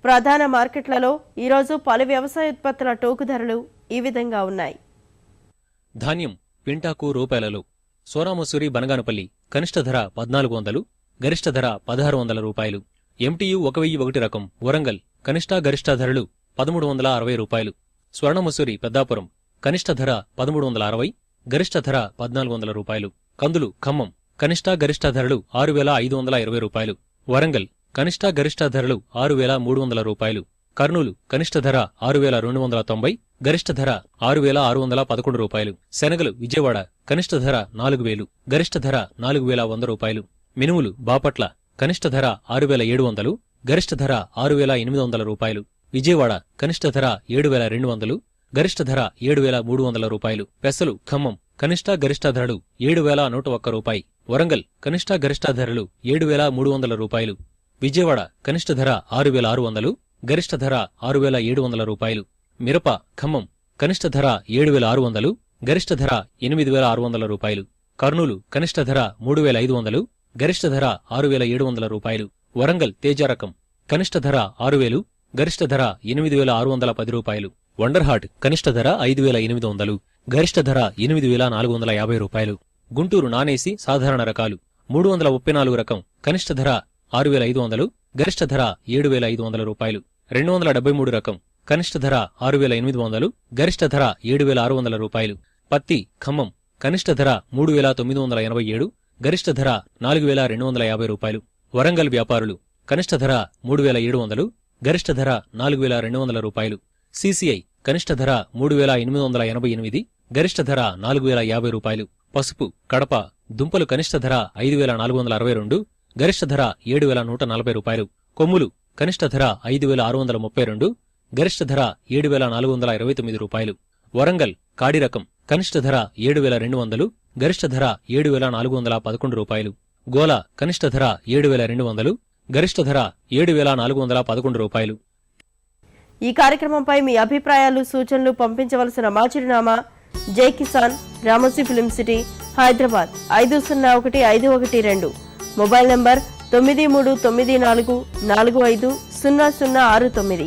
ప్రధాన మార్కెట్లలో ఈరోజు పలు వ్యవసాయ ఉత్పత్తుల టోకు ధరలు ఈ విధంగా ఉన్నాయి. ధాన్యం క్వింటాకు రూపాయలలో. సోనామసూరి బనగానపల్లి కనిష్ట ధర 1400, గరిష్ట ధర 1600 రూపాయలు. MTU 1001 రకం వరంగల్ కనిష్ట గరిష్ట ధరలు 1360 రూపాయలు. స్వర్ణమసూరి పెద్దాపురం కనిష్ట ధర 1360, గరిష్ట ధర 1400 రూపాయలు. కందులు ఖమ్మం కనిష్ట గరిష్ట ధరలు 6520 రూపాయలు. వరంగల్ కనిష్ట గరిష్ట ధరలు 6300 రూపాయలు. కర్నూలు కనిష్ట ధర 6290, గరిష్ట ధర 6611 రూపాయలు. శనగలు విజయవాడ కనిష్ట ధర 4000, గరిష్ట ధర 4100 రూపాయలు. మినుములు బాపట్ల కనిష్ట ధర 6700, గరిష్ట ధర 6800 రూపాయలు. విజయవాడ కనిష్ట ధర 7200, గరిష్ట ధర 7300 రూపాయలు. పెసలు ఖమ్మం కనిష్ట గరిష్ట ధరలు 7101 రూపాయి. వరంగల్ కనిష్ట గరిష్ట ధరలు 7300 రూపాయలు. విజయవాడ కనిష్ట ధర 6600, గరిష్ట ధర 6700 రూపాయలు. మిరప ఖమ్మం కనిష్ట ధర 7600, గరిష్ట ధర 8600 రూపాయలు. కర్నూలు కనిష్ట ధర 3500, గరిష్ట ధర 6700 రూపాయలు. వరంగల్ తేజ రకం కనిష్ట ధర 6000, గరిష్ట ధర 8610 రూపాయలు. వండర్హాట్ కనిష్ట ధర 5800, గరిష్ట ధర 8450 రూపాయలు. గుంటూరు నానేసి సాధారణ రకాలు 334 రకం కనిష్ట ధర 6500, గరిష్ట ధర 7500 రూపాయలు. 273 రకం కనిష్ట ధర 6800, గరిష్ట ధర 7600 రూపాయలు. పత్తి ఖమ్మం కనిష్ట ధర 3987, గరిష్ట ధర 4250 రూపాయలు. వరంగల్ వ్యాపారులు కనిష్ట ధర 3700, గరిష్ట ధర 4200 రూపాయలు. CCI కనిష్ట ధర 3888, గరిష్ట ధర 4050 రూపాయలు. పసుపు కడప దుంపలు కనిష్ట ధర 5462, గరిష్ట ధర 7140 రూపాయలు. కొమ్ములు కనిష్ట ధర 5632, గరిష్ట ధర 7429 రూపాయలు. వరంగల్ కాడి రకం కనిష్ట ధర 7200, గరిష్ట ధర 7411 రూపాయలు. గోల కనిష్ట ధర 7200, గరిష్ట ధర 7411 రూపాయలు. ఈ కార్యక్రమంపై మీ అభిప్రాయాలు సూచనలు పంపించవలసిన మా చిరునామా జై Kisan, Ramoji film city, Hyderabad 501512. Mobile number 9394450069.